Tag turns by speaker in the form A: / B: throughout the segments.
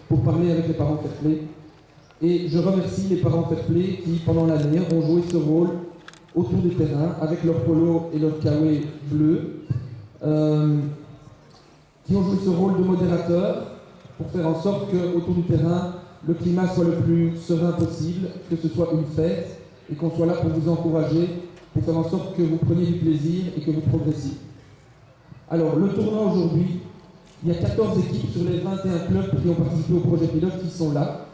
A: pour parler avec les parents fair play. Et je remercie les parents fair play qui, pendant l'année, ont joué ce rôle autour du terrain avec leur polo et leur kawaii bleu, qui ont joué ce rôle de modérateur pour faire en sorte qu'autour du terrain, le climat soit le plus serein possible, que ce soit une fête et qu'on soit là pour vous encourager, pour faire en sorte que vous preniez du plaisir et que vous progressiez. Alors, le tournoi aujourd'hui, il y a 14 équipes sur les 21 clubs qui ont participé au projet pilote qui sont là.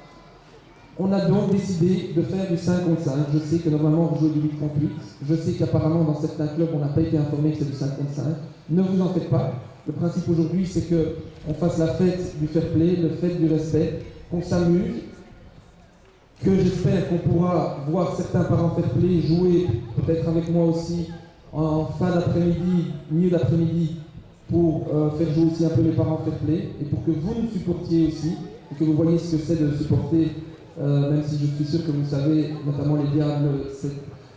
A: On a donc décidé de faire du 5 contre 5. Je sais que normalement on joue du 8 contre 8. Je sais qu'apparemment dans certains clubs on n'a pas été informé que c'est du 5 contre 5. Ne vous en faites pas. Le principe aujourd'hui c'est qu'on fasse la fête du fair play, la fête du respect, qu'on s'amuse, que j'espère qu'on pourra voir certains parents fair play jouer peut-être avec moi aussi en fin d'après-midi, milieu d'après-midi, pour faire jouer aussi un peu les parents fair play et pour que vous nous supportiez aussi et que vous voyez ce que c'est de supporter. Même si je suis sûr que vous savez, notamment les Diables,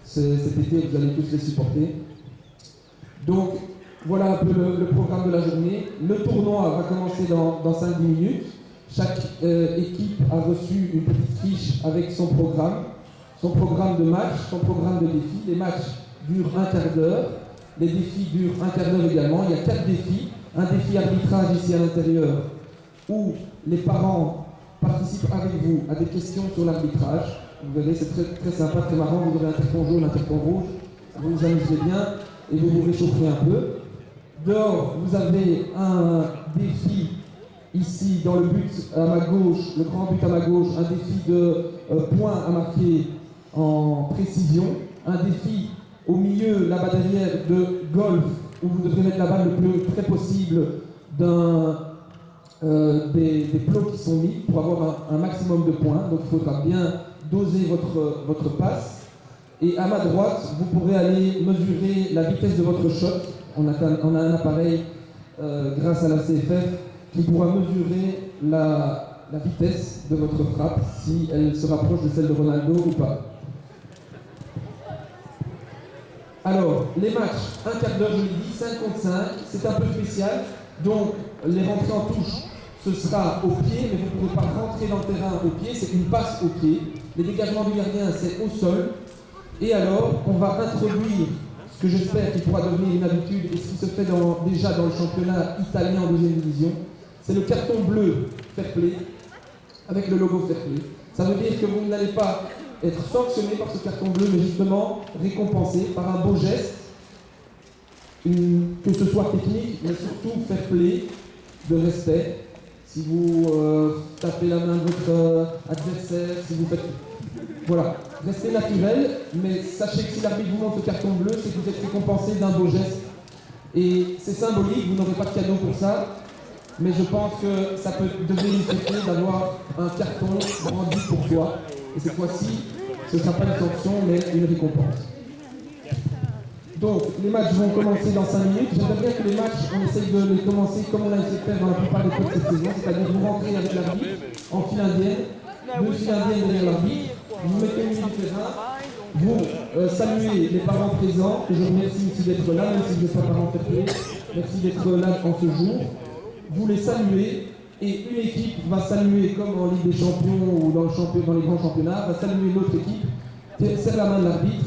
A: cet été, vous allez tous les supporter. Donc, voilà un peu le programme de la journée. Le tournoi va commencer dans 5-10 minutes. Chaque équipe a reçu une petite fiche avec son programme de match, son programme de défi. Les matchs durent un quart d'heure. Les défis durent un quart d'heure également. Il y a 4 défis. Un défi arbitrage ici à l'intérieur, où les parents participent avec vous à des questions sur l'arbitrage. Vous verrez, c'est très, très sympa, très marrant. Vous aurez un carton jaune, un carton rouge. Vous vous amusez bien et vous vous réchaufferez un peu. Dehors, vous avez un défi ici dans le but à ma gauche, le grand but à ma gauche, un défi de points à marquer en précision. Un défi au milieu, là-bas derrière, de golf, où vous devrez mettre la balle le plus près possible des plots qui sont mis pour avoir un maximum de points. Donc il faudra bien doser votre passe. Et à ma droite, vous pourrez aller mesurer la vitesse de votre shot. On a un appareil grâce à la CFF qui pourra mesurer la vitesse de votre frappe, si elle se rapproche de celle de Ronaldo ou pas. Alors, les matchs, un quart d'heure, je l'ai dit, 5 contre 5, c'est un peu spécial. Donc, les rentrées en touche, ce sera au pied, mais vous ne pouvez pas rentrer dans le terrain au pied, c'est une passe au pied. Les dégagements du gardien, c'est au sol. Et alors, on va introduire ce que j'espère qu'il pourra devenir une habitude, et ce qui se fait déjà dans le championnat italien en 2e division, c'est le carton bleu fair play, avec le logo fair play. Ça veut dire que vous n'allez pas être sanctionné par ce carton bleu, mais justement récompensé par un beau geste, que ce soit technique, mais surtout fair play, de respect. Si vous tapez la main de votre adversaire, si vous faites... Voilà, restez naturel, mais sachez que si l'arbitre vous montre le carton bleu, c'est que vous êtes récompensé d'un beau geste. Et c'est symbolique, vous n'aurez pas de cadeau pour ça, mais je pense que ça peut devenir une fierté d'avoir un carton brandi pour soi. Et cette fois-ci, ce ne sera pas une sanction, mais une récompense. Donc, les matchs vont commencer dans 5 minutes. J'aimerais bien que les matchs, on essaye de les commencer comme on a essayé de faire dans la plupart des clubs cette saison, c'est-à-dire vous rentrez avec l'arbitre en file indienne, 2 files indiennes derrière l'arbitre, vous mettez au milieu du terrain, vous saluez les parents présents, que je remercie aussi d'être là, même si je ne suis pas parent fair play, merci d'être là en ce jour. Vous les saluez, et une équipe va saluer, comme en Ligue des Champions ou dans les grands championnats, va saluer l'autre équipe, serre la main de l'arbitre,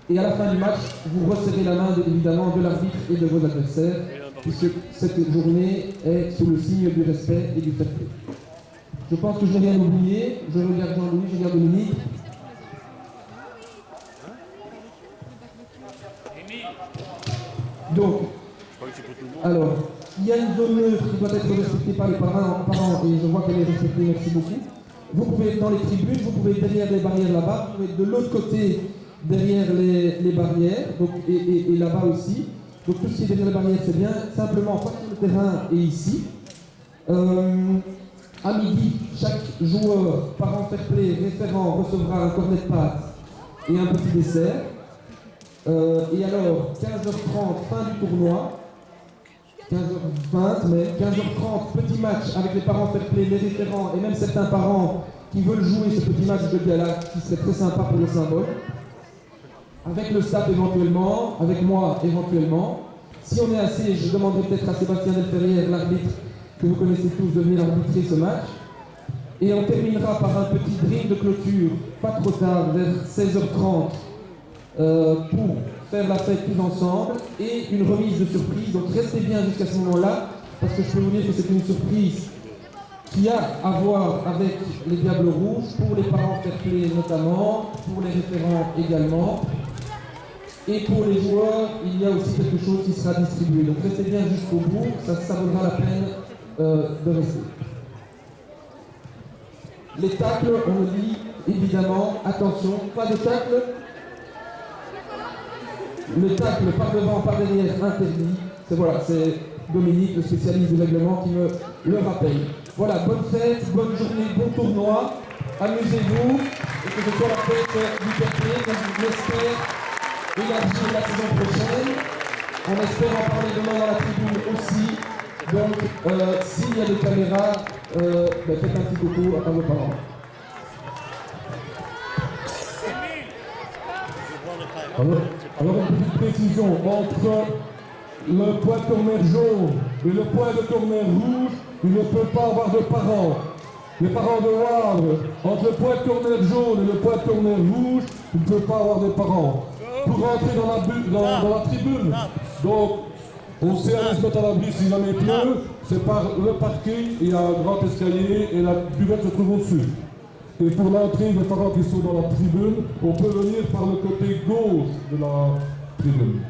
A: et à la fin du match, vous resserrez la main évidemment de l'arbitre et de vos adversaires, puisque cette journée est sous le signe du respect et du fair play. Je pense que je n'ai rien oublié. Je regarde Jean-Louis, je regarde Dominique. Donc, alors, il y a une zone neutre qui doit être respectée par les parents, et je vois qu'elle est respectée, merci beaucoup. Vous pouvez être dans les tribunes, vous pouvez être derrière les barrières là-bas, vous pouvez être de l'autre côté, derrière les barrières, donc, et là-bas aussi. Donc tout ce qui est derrière les barrières, c'est bien. Simplement, pas sur le terrain et ici. À midi, chaque joueur, parent fair play, référent, recevra un cornet de pâtes et un petit dessert. Et alors, 15h30, fin du tournoi. 15h20, mais 15h30, petit match avec les parents fair play, les référents et même certains parents qui veulent jouer ce petit match de gala qui serait très sympa pour le symbole. Avec le staff éventuellement, avec moi éventuellement. Si on est assez, je demanderai peut-être à Sébastien Delferrière, l'arbitre que vous connaissez tous, de venir arbitrer ce match. Et on terminera par un petit drink de clôture, pas trop tard, vers 16h30, pour faire la fête tous ensemble, et une remise de surprise. Donc restez bien jusqu'à ce moment-là, parce que je peux vous dire que c'est une surprise qui a à voir avec les Diables Rouges, pour les parents fair-play notamment, pour les référents également. Et pour les joueurs, il y a aussi quelque chose qui sera distribué. Donc restez bien jusqu'au bout, ça vaudra la peine de rester. Les tacles, on le dit évidemment, attention, pas de tacle. Le tacle par devant, par derrière, interdit. C'est Dominique, le spécialiste du règlement, qui me le rappelle. Voilà, bonne fête, bonne journée, bon tournoi. Amusez-vous et que ce soit la fête du fair-play, comme je l'espère, élargir la saison prochaine. On espère en parler demain dans la tribune aussi. Donc, s'il y a des caméras, faites un petit coucou à vos parents.
B: Alors une petite précision, entre le point de corner jaune et le point de corner rouge, il ne peut pas avoir de parents. Les parents de Wavre, entre le point de corner jaune et le point de corner rouge, il ne peut pas avoir de parents. Pour rentrer dans la tribune, donc on sait aller se mettre à l'abri si jamais il pleut, c'est par le parking, il y a un grand escalier et la buvette se trouve au-dessus. Et pour l'entrée des parents qui sont dans la tribune, on peut venir par le côté gauche de la tribune.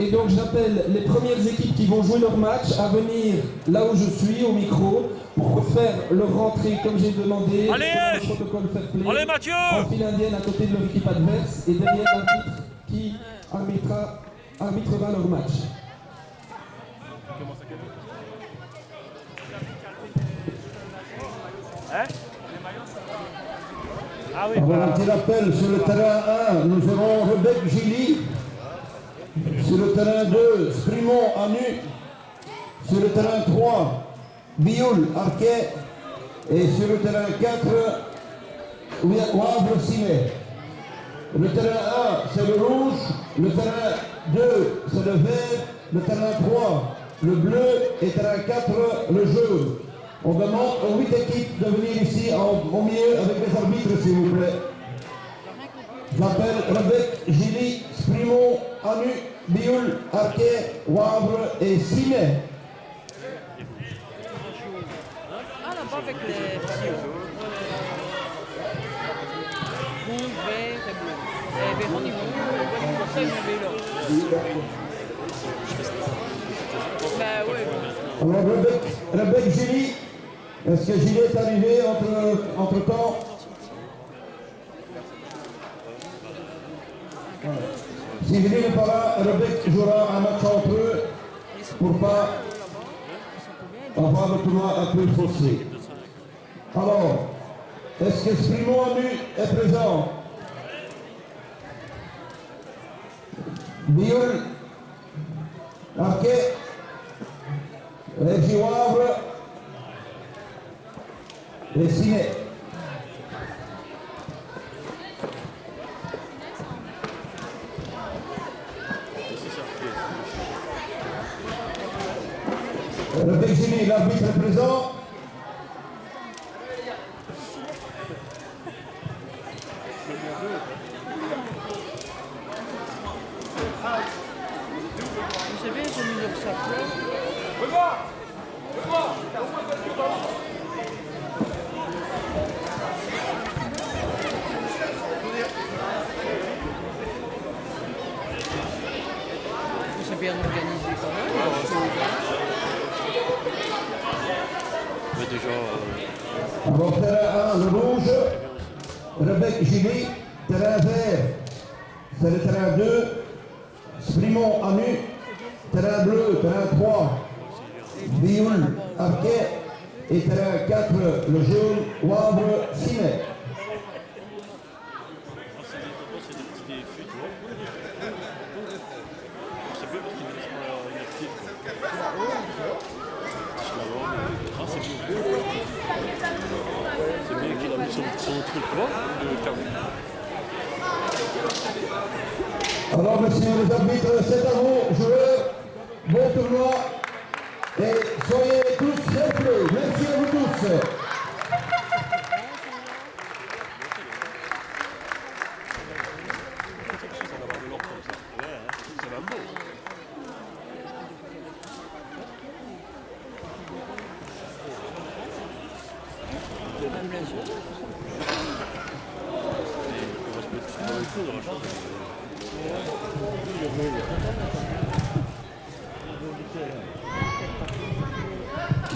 A: Et donc j'appelle les premières équipes qui vont jouer leur match à venir là où je suis, au micro, pour faire leur rentrée comme j'ai demandé.
C: Allez,
A: le protocole fair play.
C: Allez Mathieu!
A: En file indienne à côté de leur équipe adverse et derrière l'arbitre qui arbitrera leur match.
C: Hein? Ah oui,
D: Alors, un petit rappel, sur le terrain 1, nous aurons Rebecca Gilly. Sur le terrain 2, Sprimont Anu. Sur le terrain 3, Bioul Arquet. Et sur le terrain 4, Wavre Ciné. Le terrain 1, c'est le rouge. Le terrain 2, c'est le vert. Le terrain 3, le bleu. Et terrain 4, le jaune. On demande aux 8 équipes de venir ici au milieu avec les arbitres, s'il vous plaît. J'appelle Rebecca Gilly, Sprimont, Anu, Bioul, Arquet, Wavre et Ciné.
E: Ah non, pas avec les fioles. Rouge, vert et bleu. Et Véronique, pour ça, je vais là. Bah ouais.
D: Alors Rebecca Gilly, est-ce que Gilly est arrivé entre temps? Si Gilly n'est pas là, Rebecca jouera un match entre eux pour pas avoir le tournoi un peu faussé. Alors, est-ce que Sprimont Anu est présent? Bioul, Arquet, Régie Wavre et Ciné. Rebecca Gilly, l'arbitre est présent.
E: Vous savez, j'ai mis leur chapeau. C'est bien organisé quand même.
C: Mais déjà,
D: Alors, terrain 1, le rouge, Rebecca Gilly. Terrain vert, c'est le terrain 2, Sprimont Anu. Terrain bleu, terrain 3, Bioul, Arquet. Et terrain 4, le jaune, Wavre, Ciné.
C: c'est des petits défis, tu vois. C'est bien parce qu'il ne laisse pas inactif. C'est bien. C'est bien qu'il a mis son truc, tu vois, de carré.
D: Alors, messieurs les arbitres, c'est à vous, joueurs. Bon tournoi. Et soyez tous fair play. Merci à vous tous.
E: Bien sûr.
C: On va se mettre dans les choses, on va changer.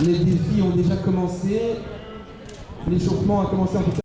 A: Les défis ont déjà commencé. L'échauffement a commencé en tout cas.